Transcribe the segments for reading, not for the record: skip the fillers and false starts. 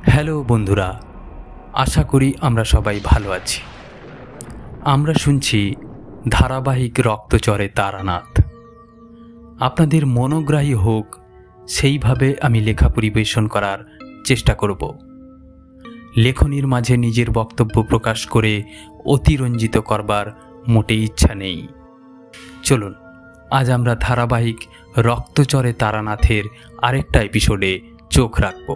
Hello বন্ধুরা, আশা করি আমরা সবাই ভালো আছি। আমরা শুনছি ধারাবাহিক রক্তচরে তারানাথ। আপনাদের মনোগ্রাহী হোক সেইভাবে আমি লেখা পরিবেশন করার চেষ্টা করব। লেখনীর মাঝে নিজের বক্তব্য প্রকাশ করে অতিরঞ্জিত করবার মোটেই ইচ্ছা নেই। চলুন আজ আমরা ধারাবাহিক রক্তচরে তারানাথের আরেকটা এপিসোডে চোখ রাখব।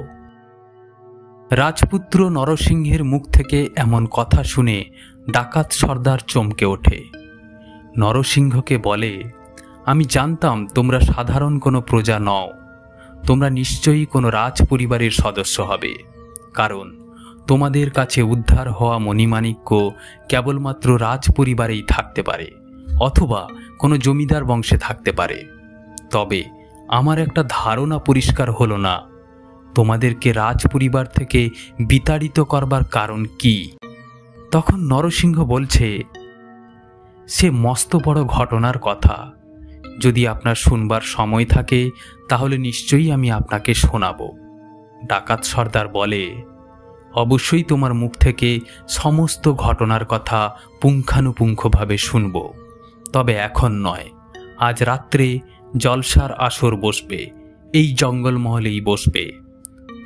রাজপুত্র নরসিংহের মুখ থেকে এমন কথা শুনে ডাকাত সর্দার চমকে ওঠে। নরসিংহকে বলে, আমি জানতাম তোমরা সাধারণ কোনো প্রজা নও, তোমরা নিশ্চয়ই কোনো রাজ পরিবারের সদস্য হবে, কারণ তোমাদের কাছে উদ্ধার হওয়া মণিমাণিক্য কেবলমাত্র রাজ পরিবারেই থাকতে পারে অথবা কোনো জমিদার বংশে থাকতে পারে। তবে আমার একটা ধারণা পরিষ্কার হলো না, তোমাদেরকে রাজ পরিবার থেকে বিতাড়িত করবার কারণ কি? তখন নরসিংহ বলছে, সে মস্ত বড় ঘটনার কথা, যদি আপনার শুনবার সময় থাকে তাহলে নিশ্চয়ই আমি আপনাকে শোনাব। ডাকাত সর্দার বলে, অবশ্যই তোমার মুখ থেকে সমস্ত ঘটনার কথা পুঙ্খানুপুঙ্খভাবে শুনব, তবে এখন নয়। আজ রাত্রে জলসার আসর বসবে, এই জঙ্গলমহলেই বসবে।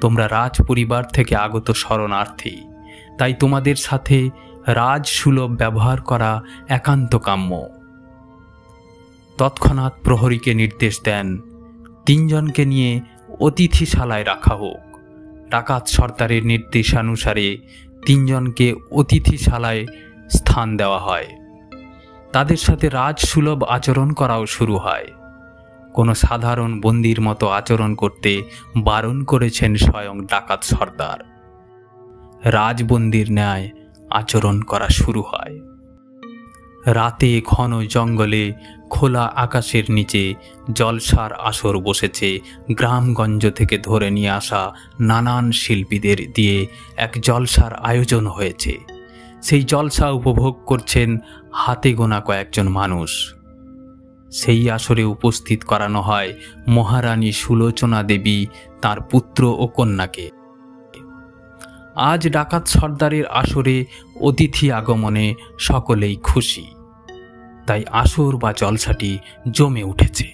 তোমরা রাজ পরিবার থেকে আগত শরণার্থী, তাই তোমাদের সাথে রাজসুলভ ব্যবহার করা একান্ত কাম্য। তৎক্ষণাৎ প্রহরীকে নির্দেশ দেন, তিনজনকে নিয়ে অতিথিশালায় রাখা হোক। ডাকাত সর্দারের নির্দেশানুসারে তিনজনকে অতিথিশালায় স্থান দেওয়া হয়। তাদের সাথে রাজসুলভ আচরণ করাও শুরু হয়। কোনো সাধারণ বন্দির মতো আচরণ করতে বারণ করেছেন স্বয়ং ডাকাত সর্দার। রাজবন্দির ন্যায় আচরণ করা শুরু হয়। রাতে ঘন জঙ্গলে খোলা আকাশের নিচে জলসার আসর বসেছে। গ্রামগঞ্জ থেকে ধরে নিয়ে আসা নানান শিল্পীদের দিয়ে এক জলসার আয়োজন হয়েছে। সেই জলসা উপভোগ করছেন হাতে গোনা কয়েকজন মানুষ। সেই আসরে উপস্থিত করানো হয় মহারানী সুলোচনা দেবী, তার পুত্র ও কন্যাকে। আজ ডাকাত সর্দারের আসরে অতিথি আগমনে সকলেই খুশি, তাই আসর বা জলসাটি জমে উঠেছে।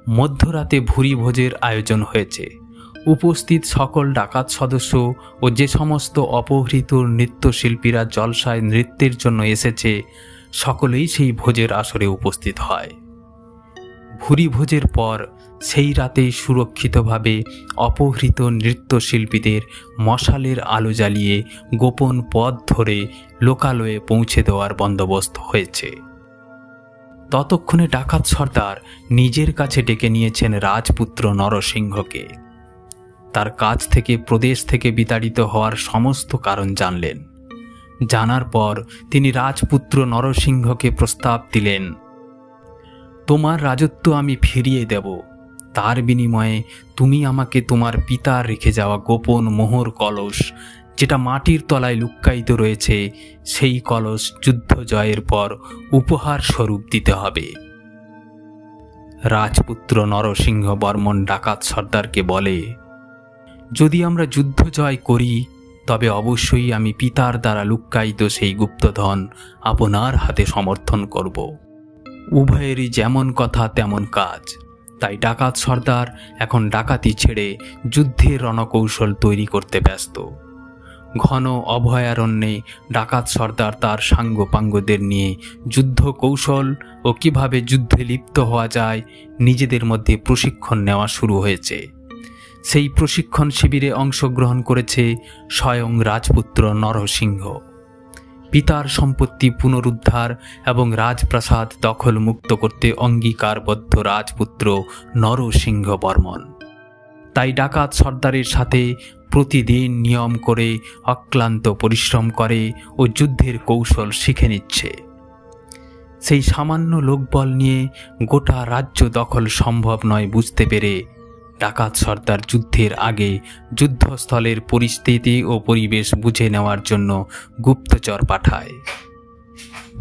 মধ্যরাতে ভুরি ভোজের আয়োজন হয়েছে। উপস্থিত সকল ডাকাত সদস্য ও যে সমস্ত অপহৃত নৃত্যশিল্পীরা জলসায় নৃত্যের জন্য এসেছে, সকলেই সেই ভোজের আসরে উপস্থিত হয়। ভুরি ভোজের পর সেই রাতেই সুরক্ষিতভাবে অপহৃত নৃত্যশিল্পীদের মশালের আলো জ্বালিয়ে গোপন পথ ধরে লোকালয়ে পৌঁছে দেওয়ার বন্দোবস্ত হয়েছে। ততক্ষণে ডাকাত সর্দার নিজের কাছে ডেকে নিয়েছেন রাজপুত্র নরসিংহকে। তার কাছ থেকে প্রদেশ থেকে বিতাড়িত হওয়ার সমস্ত কারণ জানলেন। জানার পর তিনি রাজপুত্র নরসিংহকে প্রস্তাব দিলেন, তোমার রাজত্ব আমি ফিরিয়ে দেব, তার বিনিময়ে তুমি আমাকে তোমার পিতার রেখে যাওয়া গোপন মোহর কলস, যেটা মাটির তলায় লুক্কায়িত রয়েছে, সেই কলস যুদ্ধ জয়ের পর উপহার স্বরূপ দিতে হবে। রাজপুত্র নরসিংহ বর্মন ডাকাত সর্দারকে বলে, যদি আমরা যুদ্ধ জয় করি তবে অবশ্যই আমি পিতার দ্বারা লুক্কায়িত সেই গুপ্তধন আপনার হাতে সমর্থন করব। উভয়েরই যেমন কথা তেমন কাজ, তাই ডাকাত সর্দার এখন ডাকাতি ছেড়ে যুদ্ধের রণকৌশল তৈরি করতে ব্যস্ত। ঘন অভয়ারণ্যে ডাকাত সর্দার তার সাঙ্গপাঙ্গদের নিয়ে যুদ্ধ কৌশল ও কিভাবে যুদ্ধে লিপ্ত হওয়া যায় নিজেদের মধ্যে প্রশিক্ষণ নেওয়া শুরু হয়েছে। সেই প্রশিক্ষণ শিবিরে অংশগ্রহণ করেছে স্বয়ং রাজপুত্র নরসিংহ। পিতার সম্পত্তি পুনরুদ্ধার এবং রাজপ্রাসাদ দখল মুক্ত করতে অঙ্গীকারবদ্ধ রাজপুত্র নরসিংহ বর্মন। তাই ডাকাত সর্দারের সাথে প্রতিদিন নিয়ম করে অক্লান্ত পরিশ্রম করে ও যুদ্ধের কৌশল শিখে নিচ্ছে। সেই সামান্য লোকবল নিয়ে গোটা রাজ্য দখল সম্ভব নয় বুঝতে পেরে ডাকাত সর্দার যুদ্ধের আগে যুদ্ধস্থলের পরিস্থিতি ও পরিবেশ বুঝে নেওয়ার জন্য গুপ্তচর পাঠায়।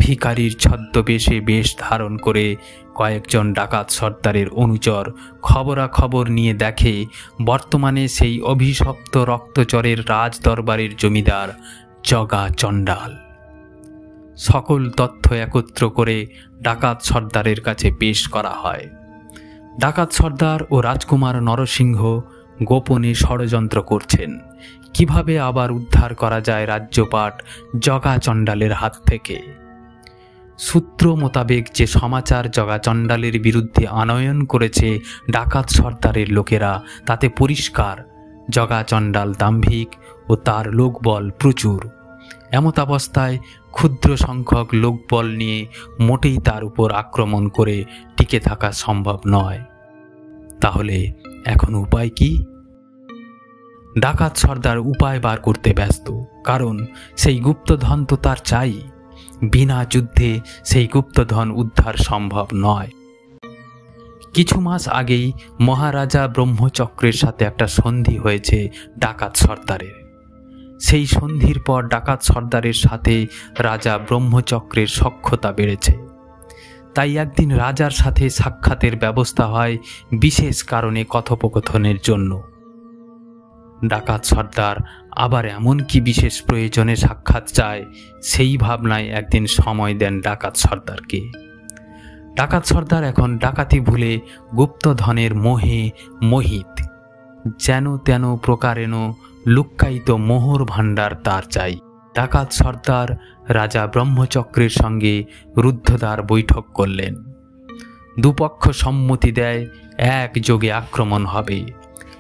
ভিখারির ছদ্মবেশে বেশ ধারণ করে কয়েকজন ডাকাত সর্দারের অনুচর খবরাখবর নিয়ে দেখে বর্তমানে সেই অভিশপ্ত রক্তচরের রাজ দরবারের জমিদার জগা চণ্ডাল। সকল তথ্য একত্র করে ডাকাত সর্দারের কাছে পেশ করা হয়। ডাকাত সর্দার ও রাজকুমার নরসিংহ গোপনে ষড়যন্ত্র করছেন কিভাবে আবার উদ্ধার করা যায় রাজ্যপাট জগা চণ্ডালের হাত থেকে। সূত্র মোতাবেক যে সমাচার জগা চণ্ডালের বিরুদ্ধে আনয়ন করেছে ডাকাত সর্দারের লোকেরা, তাতে পরিষ্কার জগা চণ্ডাল দাম্ভিক ও তার লোকবল প্রচুর। এমতাবস্থায় ক্ষুদ্র সংখ্যক লোকবল নিয়ে মোটেই তার উপর আক্রমণ করে টিকে থাকা সম্ভব নয়। তাহলে এখন উপায় কি? ডাকাত সর্দার উপায় বার করতে ব্যস্ত, কারণ সেই গুপ্তধন তো তার চাই। বিনা যুদ্ধে সেই গুপ্তধন উদ্ধার সম্ভব নয়। কিছু মাস আগেই মহারাজা ব্রহ্মচক্রের সাথে একটা সন্ধি হয়েছে ডাকাত সর্দারের। সেই সন্ধির পর ডাকাত সর্দারের সাথে রাজা ব্রহ্মচক্রের সখ্যতা বেড়েছে। তাই একদিন রাজার সাথে সাক্ষাতের ব্যবস্থা হয় বিশেষ কারণে কথোপকথনের জন্য। ডাকাত সর্দার আবার এমন কি বিশেষ প্রয়োজনে সাক্ষাৎ চায়, সেই ভাবনায় একদিন সময় দেন ডাকাত সর্দারকে। ডাকাত সর্দার এখন ডাকাতি ভুলে গুপ্তধনের মোহে মোহিত। যেন তেন প্রকারেণ লুক্কায়িত মোহর ভাণ্ডার তার চাই। ডাকাত সর্দার রাজা ব্রহ্মচক্রের সঙ্গে রুদ্ধদ্বার বৈঠক করলেন। দুপক্ষ সম্মতি দেয় একযোগে আক্রমণ হবে।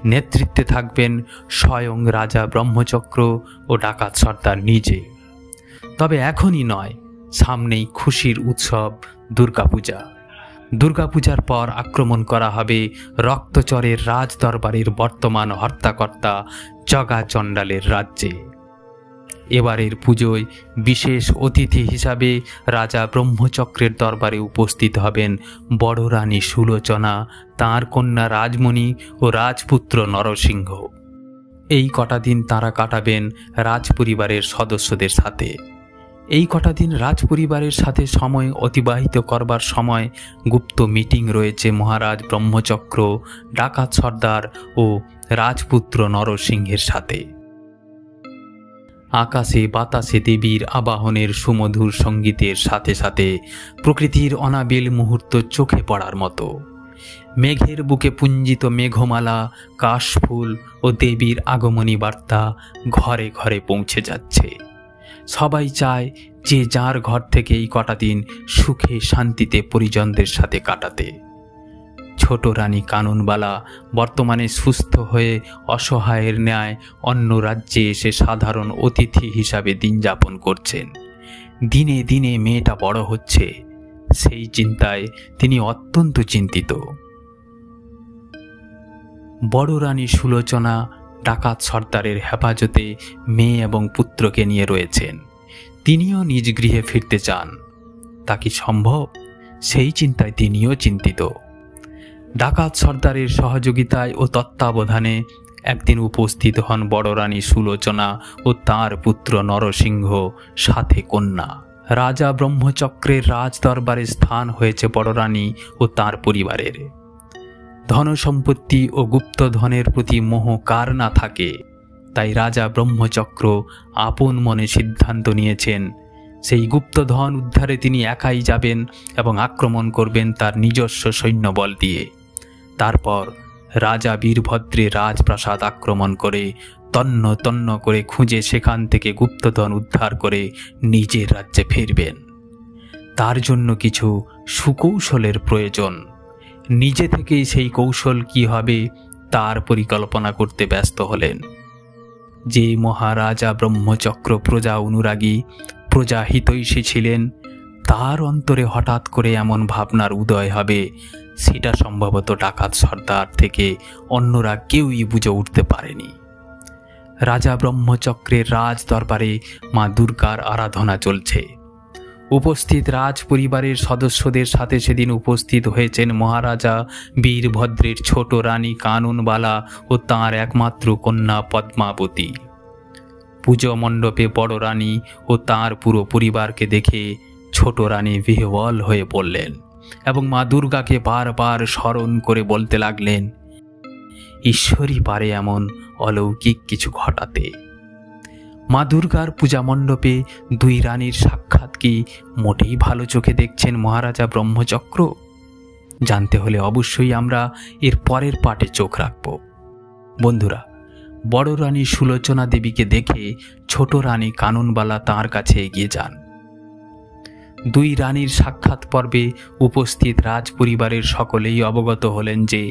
নেতৃত্বে থাকবেন স্বয়ং রাজা ব্রহ্মচক্র ও ডাকাত সর্দার নিজে। তবে এখনই নয়, সামনেই খুশির উৎসব দুর্গাপূজা। দুর্গাপূজার পর আক্রমণ করা হবে রক্তচরের রাজ দরবারের বর্তমান হর্তাকর্তা জগা চণ্ডালের রাজ্যে। এবারের পুজোয় বিশেষ অতিথি হিসাবে রাজা ব্রহ্মচক্রের দরবারে উপস্থিত হবেন বড় রানী সুলোচনা, তাঁর কন্যা রাজমণি ও রাজপুত্র নরসিংহ। এই কটা দিন তাঁরা কাটাবেন রাজপরিবারের সদস্যদের সাথে। এই কটা দিন রাজপরিবারের সাথে সময় অতিবাহিত করবার সময় গুপ্ত মিটিং রয়েছে মহারাজ ব্রহ্মচক্র, ডাকাত সর্দার ও রাজপুত্র নরসিংহের সাথে। আকাশে বাতাসে দেবীর আবাহনের সুমধুর সঙ্গীতের সাথে সাথে প্রকৃতির অনাবিল মুহূর্ত চোখে পড়ার মতো। মেঘের বুকে পুঞ্জিত মেঘমালা, কাশফুল ও দেবীর আগমনী বার্তা ঘরে ঘরে পৌঁছে যাচ্ছে। সবাই চায় যে যার ঘর থেকে এই কটা দিন সুখে শান্তিতে পরিজনদের সাথে কাটাতে। ছোট রানী কানুনবালা বর্তমানে সুস্থ হয়ে অসহায়ের ন্যায় অন্য রাজ্যে এসে সাধারণ অতিথি হিসাবে দিন যাপন করছেন। দিনে দিনে মেয়েটা বড় হচ্ছে, সেই চিন্তায় তিনি অত্যন্ত চিন্তিত। বড় রানী সুলোচনা ডাকাত সর্দারের হেফাজতে মেয়ে এবং পুত্রকে নিয়ে রয়েছেন। তিনিও নিজ গৃহে ফিরতে চান। তা কি সম্ভব? সেই চিন্তায় তিনিও চিন্তিত। ডাকাত সর্দারের সহযোগিতায় ও তত্ত্বাবধানে একদিন উপস্থিত হন বড় রানী সুলোচনা ও তাঁর পুত্র নরসিংহ, সাথে কন্যা। রাজা ব্রহ্মচক্রের রাজ দরবারে স্থান হয়েছে বড় রানী ও তাঁর পরিবারের। ধনসম্পত্তি ও গুপ্তধনের প্রতি মোহ কার না থাকে। তাই রাজা ব্রহ্মচক্র আপন মনে সিদ্ধান্ত নিয়েছেন সেই গুপ্তধন উদ্ধারে তিনি একাই যাবেন এবং আক্রমণ করবেন তার নিজস্ব সৈন্যবল দিয়ে। তারপর রাজা বীরভদ্রের রাজপ্রাসাদ আক্রমণ করে তন্ন তন্ন করে খুঁজে সেখান থেকে গুপ্তধন উদ্ধার করে নিজের রাজ্যে ফিরবেন। তার জন্য কিছু সুকৌশলের প্রয়োজন। নিজে থেকেই সেই কৌশল কি হবে তার পরিকল্পনা করতে ব্যস্ত হলেন। যে মহারাজা ব্রহ্মচক্র প্রজা অনুরাগী, প্রজা হিতৈষী ছিলেন, তার অন্তরে হঠাৎ করে এমন ভাবনার উদয় হবে, সেটা সম্ভবত ডাকাত সর্দার থেকে অন্যরা কেউই বুঝে উঠতে পারেনি। রাজা ব্রহ্মচক্রের রাজ দরবারে মা দুর্গার আরাধনা চলছে। উপস্থিত রাজ পরিবারের সদস্যদের সাথে সেদিন উপস্থিত হয়েছেন মহারাজা বীরভদ্রের ছোট রানী কানুনবালা ও তাঁর একমাত্র কন্যা পদ্মাবতী। পুজো মণ্ডপে বড় রানী ও তাঁর পুরো পরিবারকে দেখে ছোট রানী বিহ্বল হয়ে পড়লেন। এবং মা দুর্গাকে বারবার স্মরণ করে বলতে লাগলেন, ঈশ্বরই পারে এমন অলৌকিক কিছু ঘটাতে। মা দুর্গার পূজা মণ্ডপে দুই রানীর সাক্ষাৎ কি মোটেই ভালো চোখে দেখছেন মহারাজা ব্রহ্মচক্র? জানতে হলে অবশ্যই আমরা এর পরের পার্টে চোখ রাখব। বন্ধুরা, বড় রানী সুলোচনা দেবীকে দেখে ছোট রানী কাননবালা তাঁর কাছে এগিয়ে যান। দুই রানীর সাক্ষাৎ পর্বে উপস্থিত রাজ পরিবারের সকলেই অবগত হলেন যে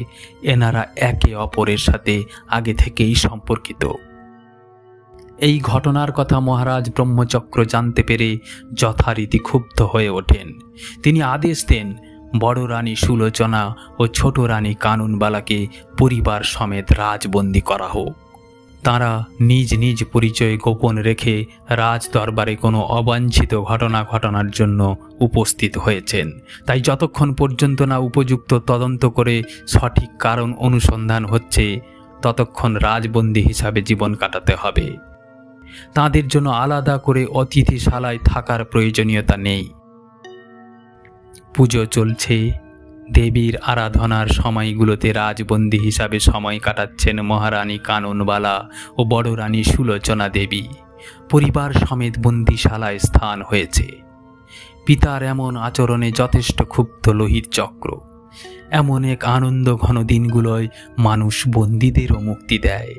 এনারা একে অপরের সাথে আগে থেকেই সম্পর্কিত। এই ঘটনার কথা মহারাজ ব্রহ্মচক্র জানতে পেরে যথারীতি ক্ষুব্ধ হয়ে ওঠেন। তিনি আদেশ দেন বড় রানী সুলোচনা ও ছোট রানী কাননবালাকে পরিবার সমেত রাজবন্দী করা হোক। তাঁরা নিজ নিজ পরিচয় গোপন রেখে রাজ দরবারে কোনো অবাঞ্ছিত ঘটনা ঘটানোর জন্য উপস্থিত হয়েছেন। তাই যতক্ষণ পর্যন্ত না উপযুক্ত তদন্ত করে সঠিক কারণ অনুসন্ধান হচ্ছে, ততক্ষণ রাজবন্দী হিসাবে জীবন কাটাতে হবে। তাদের জন্য আলাদা করে অতিথিশালায় থাকার প্রয়োজনীয়তা নেই। পুজো চলছে, দেবীর আরাধনার সময়গুলোতে রাজবন্দী হিসাবে সময় কাটাচ্ছেন মহারানী কাননবালা ও বড় রানী সুলোচনা দেবী। পরিবার সমেত বন্দিশালায় স্থান হয়েছে। পিতার এমন আচরণে যথেষ্ট ক্ষুব্ধ লোহিত চক্র। এমন এক আনন্দ ঘন দিনগুলোয় মানুষ বন্দীদেরও মুক্তি দেয়।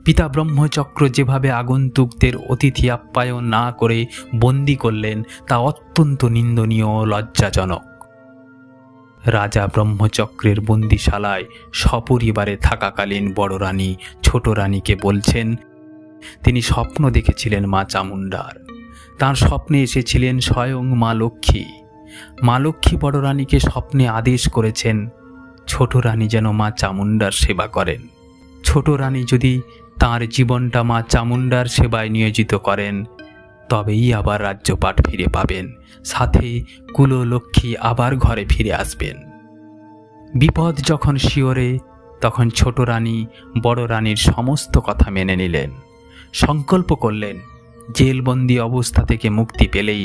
পিতা ব্রহ্মচক্র যেভাবে আগন্তুকদের অতিথি আপ্যায়ন না করে বন্দী করলেন, তা অত্যন্ত নিন্দনীয় ও লজ্জাজনক। রাজা ব্রহ্মচক্রের বন্দিশালায় সপরিবারে থাকাকালীন বড় রানী ছোট রানীকে বলছেন তিনি স্বপ্ন দেখেছিলেন মা চামুণ্ডার। তাঁর স্বপ্নে এসেছিলেন স্বয়ং মা লক্ষ্মী। মা লক্ষ্মী বড় রানীকে স্বপ্নে আদেশ করেছেন ছোট রানী যেন মা চামুণ্ডার সেবা করেন। ছোট রানী যদি তাঁর জীবনটা মা চামুণ্ডার সেবায় নিয়োজিত করেন, তবেই আবার রাজ্যপাট ফিরে পাবেন, সাথে কুললক্ষ্মী আবার ঘরে ফিরে আসবেন। বিপদ যখন শিওরে, তখন ছোট রানী বড় রানীর সমস্ত কথা মেনে নিলেন। সংকল্প করলেন জেলবন্দি অবস্থা থেকে মুক্তি পেলেই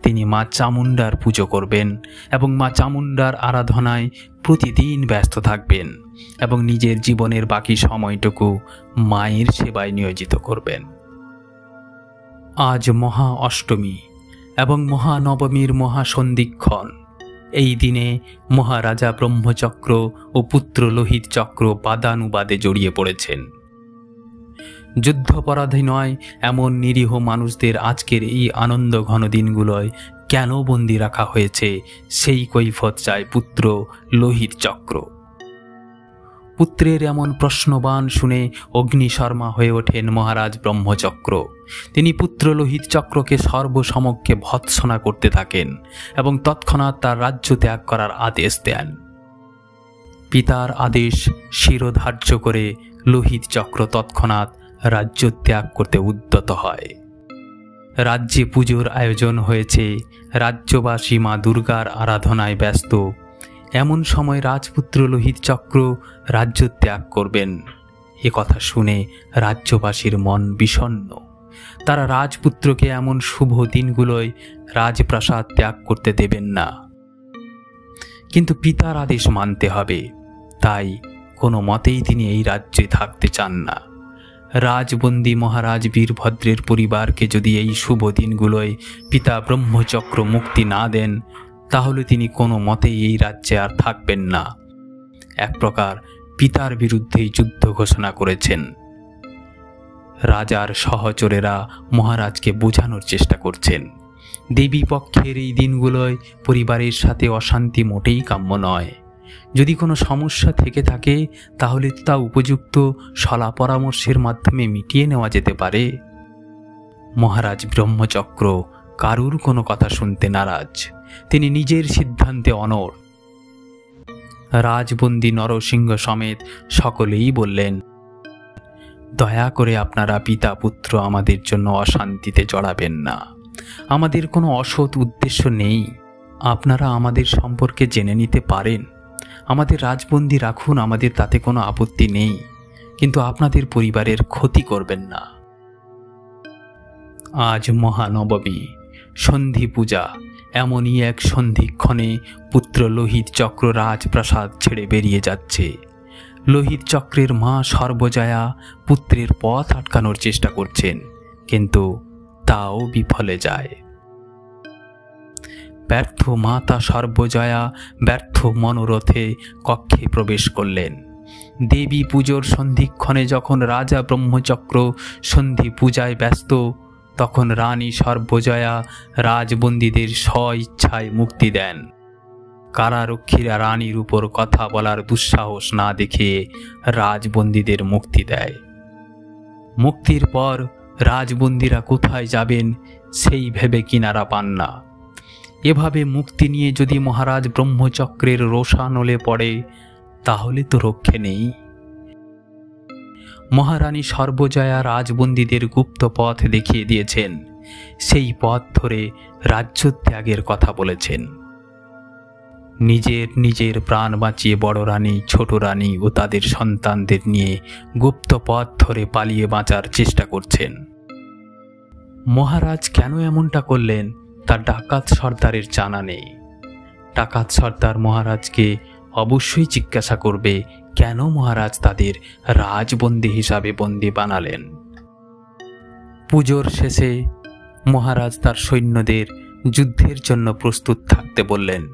তিনি মা চামুণ্ডার পুজো করবেন এবং মা চামুণ্ডার আরাধনায় প্রতিদিন ব্যস্ত থাকবেন এবং নিজের জীবনের বাকি সময়টুকু মায়ের সেবায় নিয়োজিত করবেন। আজ মহা অষ্টমী এবং মহানবমীর মহাসন্ধিক্ষণ। এই দিনে মহারাজা ব্রহ্মচক্র ও পুত্র লোহিত চক্র বাদানুবাদে জড়িয়ে পড়েছেন। যুদ্ধপরাধী নয় এমন নিরীহ মানুষদের আজকের এই আনন্দ ঘন দিনগুলোয় কেন বন্দী রাখা হয়েছে, সেই কৈফত চায় পুত্র লোহিত চক্র। পুত্রের এমন প্রশ্নবাণ শুনে অগ্নিশর্মা হয়ে ওঠেন মহারাজ ব্রহ্মচক্র। তিনি পুত্র লোহিত চক্রকে সর্বসমক্ষে ভৎসনা করতে থাকেন এবং তৎক্ষণাৎ তার রাজ্য ত্যাগ করার আদেশ দেন। পিতার আদেশ শিরোধার্য করে লোহিত চক্র তৎক্ষণাৎ রাজ্য ত্যাগ করতে উদ্যত হয়। রাজ্যে পুজোর আয়োজন হয়েছে, রাজ্যবাসী মা দুর্গার আরাধনায় ব্যস্ত। এমন সময় রাজপুত্র লোহিত চক্র রাজ্য ত্যাগ করবেন, এ কথা শুনে রাজ্যবাসীর মন বিষণ্ণ। তারা রাজপুত্রকে এমন শুভ দিনগুলোয় রাজপ্রাসাদ ত্যাগ করতে দেবেন না। কিন্তু পিতার আদেশ মানতে হবে, তাই কোনো মতেই তিনি এই রাজ্যে থাকতে চান না। রাজবন্দী মহারাজ বীরভদ্রের পরিবারকে যদি এই শুভ দিনগুলোয় পিতা ব্রহ্মচক্র মুক্তি না দেন, তাহলে তিনি কোনো মতেই এই রাজ্যে আর থাকবেন না। এক প্রকার পিতার বিরুদ্ধেই যুদ্ধ ঘোষণা করেছেন। রাজার সহচরেরা মহারাজকে বোঝানোর চেষ্টা করছেন দেবী পক্ষের এই দিনগুলোয় পরিবারের সাথে অশান্তি মোটেই কাম্য নয়। যদি কোনো সমস্যা থেকে থাকে তাহলে তা উপযুক্ত সলা পরামর্শের মাধ্যমে মিটিয়ে নেওয়া যেতে পারে। মহারাজ ব্রহ্মচক্র কারুর কোনো কথা শুনতে নারাজ। তিনি নিজের সিদ্ধান্তে অনড়। রাজবন্দী নরসিংহ সমেত সকলেই বললেন, দয়া করে আপনারা পিতা পুত্র আমাদের জন্য অশান্তিতে জড়াবেন না। আমাদের কোনো অসৎ উদ্দেশ্য নেই। আপনারা আমাদের সম্পর্কে জেনে নিতে পারেন। আমাদের রাজবন্দী রাখুন, আমাদের তাতে কোনো আপত্তি নেই, কিন্তু আপনাদের পরিবারের ক্ষতি করবেন না। আজ মহানবমী, সন্ধি পূজা, এমনই এক সন্ধিক্ষণে পুত্র লোহিত চক্র রাজপ্রাসাদ ছেড়ে বেরিয়ে যাচ্ছে। লোহিত চক্রের মা সর্বজয়া পুত্রের পথ আটকানোর চেষ্টা করছেন, কিন্তু তাও বিফলে যায়। ব্যর্থ মাতা সর্বজয়া ব্যর্থ মনোরথে কক্ষে প্রবেশ করলেন। দেবী পুজোর সন্ধিক্ষণে যখন রাজা ব্রহ্মচক্র সন্ধি পূজায় ব্যস্ত, তখন রানী সর্বজয়া রাজবন্দীদের স্ব-ইচ্ছায় মুক্তি দেন। কারারক্ষীরা রানীর উপর কথা বলার দুঃসাহস না দেখিয়ে রাজবন্দীদের মুক্তি দেয়। মুক্তির পর রাজবন্দীরা কোথায় যাবেন সেই ভেবে কিনারা পান না। এভাবে মুক্তি নিয়ে যদি মহারাজ ব্রহ্মচক্রের রোষানলে পড়ে, তাহলে তো রক্ষে নেই। মহারানী সর্বজয়া রাজবন্দীদের গুপ্ত পথ দেখিয়ে দিয়েছেন। সেই পথ ধরে রাজ্য ত্যাগের কথা বলেছেন। নিজের প্রাণ বাঁচিয়ে বড় রানী, ছোট রানী ও তাদের সন্তানদের নিয়ে গুপ্ত পথ ধরে পালিয়ে বাঁচার চেষ্টা করছেন। মহারাজ কেন এমনটা করলেন তা ডাকাত সর্দারের জানা নেই। ডাকাত সর্দার মহারাজকে অবশ্যই জিজ্ঞাসা করবে কেন মহারাজ তাদের রাজবন্দী হিসাবে বন্দী বানালেন। পুজোর শেষে মহারাজ তার সৈন্যদের যুদ্ধের জন্য প্রস্তুত থাকতে বললেন।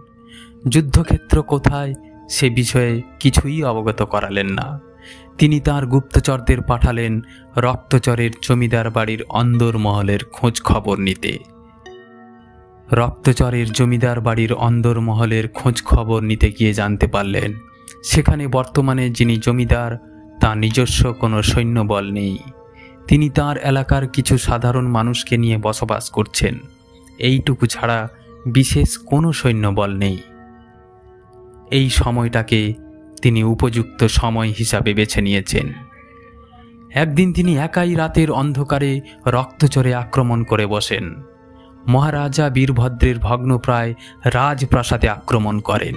যুদ্ধক্ষেত্র কোথায় সে বিষয়ে কিছুই অবগত করালেন না। তিনি তাঁর গুপ্তচরদের পাঠালেন রক্তচরের জমিদার বাড়ির অন্দরমহলের খোঁজ খবর নিতে। রক্তচরের জমিদার বাড়ির অন্দরমহলের খোঁজ খবর নিতে গিয়ে জানতে পারলেন সেখানে বর্তমানে যিনি জমিদার তার নিজস্ব কোনো সৈন্যবল নেই। তিনি তার এলাকার কিছু সাধারণ মানুষকে নিয়ে বসবাস করছেন। এইটুকু ছাড়া বিশেষ কোনো সৈন্যবল নেই। এই সময়টাকে তিনি উপযুক্ত সময় হিসাবে বেছে নিয়েছেন। একদিন তিনি একাই রাতের অন্ধকারে রক্তচরে আক্রমণ করে বসেন। মহারাজা বীরভদ্রের ভগ্নপ্রায় রাজপ্রাসাদে আক্রমণ করেন।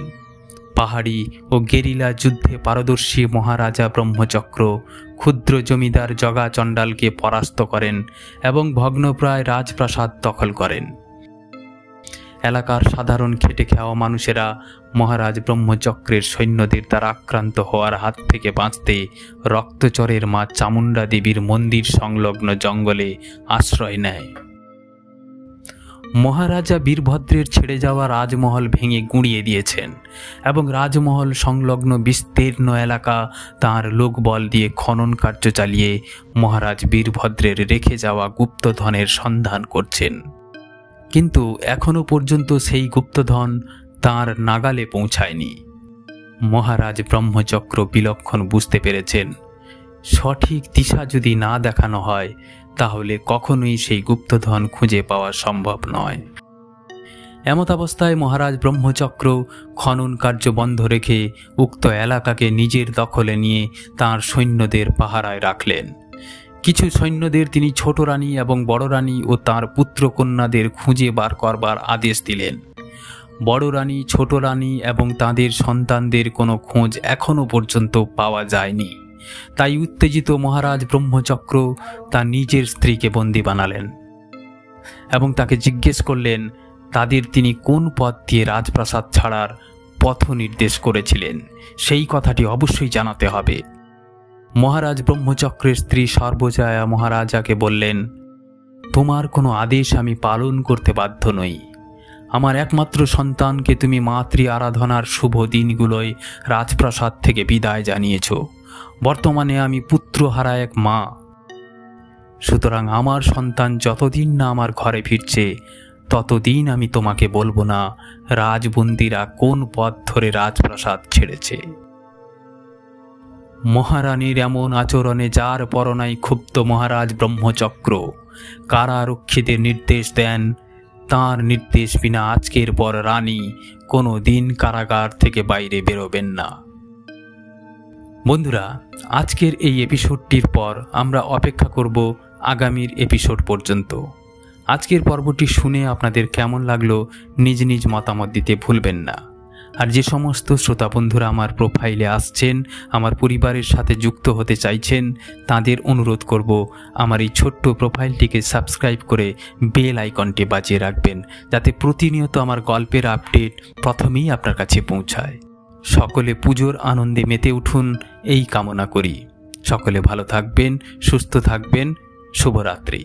পাহাড়ি ও গেরিলা যুদ্ধে পারদর্শী মহারাজা ব্রহ্মচক্র ক্ষুদ্র জমিদার জগা চণ্ডালকে পরাস্ত করেন এবং ভগ্নপ্রায় রাজপ্রাসাদ দখল করেন। এলাকার সাধারণ খেটে খাওয়া মানুষেরা মহারাজ ব্রহ্মচক্রের সৈন্যদের দ্বারা আক্রান্ত হওয়ার হাত থেকে বাঁচতে রক্তচরের মা চামুণ্ডা দেবীর মন্দির সংলগ্ন জঙ্গলে আশ্রয় নেয়। মহারাজা বীরভদ্রের ছেড়ে যাওয়া রাজমহল ভেঙে গুঁড়িয়ে দিয়েছেন এবং রাজমহল সংলগ্ন বিস্তীর্ণ এলাকা তাঁর লোকবল দিয়ে খনন কার্য চালিয়ে মহারাজ বীরভদ্রের রেখে যাওয়া গুপ্তধনের সন্ধান করছেন। কিন্তু এখনো পর্যন্ত সেই গুপ্তধন তাঁর নাগালে পৌঁছায়নি। মহারাজ ব্রহ্মচক্র বিলক্ষণ বুঝতে পেরেছেন সঠিক দিশা যদি না দেখানো হয় তাহলে কখনোই সেই গুপ্তধন খুঁজে পাওয়া সম্ভব নয়। এমতাবস্থায় মহারাজ ব্রহ্মচক্র খনন কার্য বন্ধ রেখে উক্ত এলাকাকে নিজের দখলে নিয়ে তাঁর সৈন্যদের পাহারায় রাখলেন। কিছু সৈন্যদের তিনি ছোট রানী এবং বড় রানী ও তাঁর পুত্রকন্যাদের খুঁজে বার করবার আদেশ দিলেন। বড় রানী, ছোট রানী এবং তাঁদের সন্তানদের কোনো খোঁজ এখনও পর্যন্ত পাওয়া যায়নি। তাই উত্তেজিত মহারাজ ব্রহ্মচক্র তার নিজের স্ত্রীকে বন্দী বানালেন এবং তাকে জিজ্ঞেস করলেন তাদের তিনি কোন পথ দিয়ে রাজপ্রাসাদ ছাড়ার পথ নির্দেশ করেছিলেন সেই কথাটি অবশ্যই জানাতে হবে। মহারাজ ব্রহ্মচক্রের স্ত্রী সর্বজয়া মহারাজাকে বললেন, তোমার কোনো আদেশ আমি পালন করতে বাধ্য নই। আমার একমাত্র সন্তানকে তুমি মাতৃ আরাধনার শুভ দিনগুলোয় রাজপ্রাসাদ থেকে বিদায় জানিয়েছ। বর্তমানে আমি পুত্রহারা এক মা। সুতরাং আমার সন্তান যতদিন না আমার ঘরে ফিরছে ততদিন আমি তোমাকে বলবো না রাজবন্দীরা কোন পথ ধরে রাজপ্রাসাদ ছেড়েছে। মহারানীর এমন আচরণে যার পরনাই ক্ষুব্ধ মহারাজ ব্রহ্মচক্র কারারক্ষীদের নির্দেশ দেন তাঁর নির্দেশ বিনা আজকের পর রানী কোনো দিন কারাগার থেকে বাইরে বেরোবেন না। বন্ধুরা, আজকের এই এপিসোডটির পর আমরা অপেক্ষা করব আগামীর এপিসোড পর্যন্ত। আজকের পর্বটি শুনে আপনাদের কেমন লাগলো নিজ নিজ মতামত দিতে ভুলবেন না। আর যে সমস্ত শ্রোতা বন্ধুরা আমার প্রোফাইলে আসছেন, আমার পরিবারের সাথে যুক্ত হতে চাইছেন, তাদের অনুরোধ করব আমার এই ছোট্ট প্রোফাইলটিকে সাবস্ক্রাইব করে বেল আইকনটি বাজিয়ে রাখবেন, যাতে প্রতিনিয়ত আমার গল্পের আপডেট প্রথমেই আপনার কাছে পৌঁছায়। সকলে পুজোর আনন্দে মেতে উঠুন এই কামনা করি। সকলে ভালো থাকবেন, সুস্থ থাকবেন। শুভরাত্রি।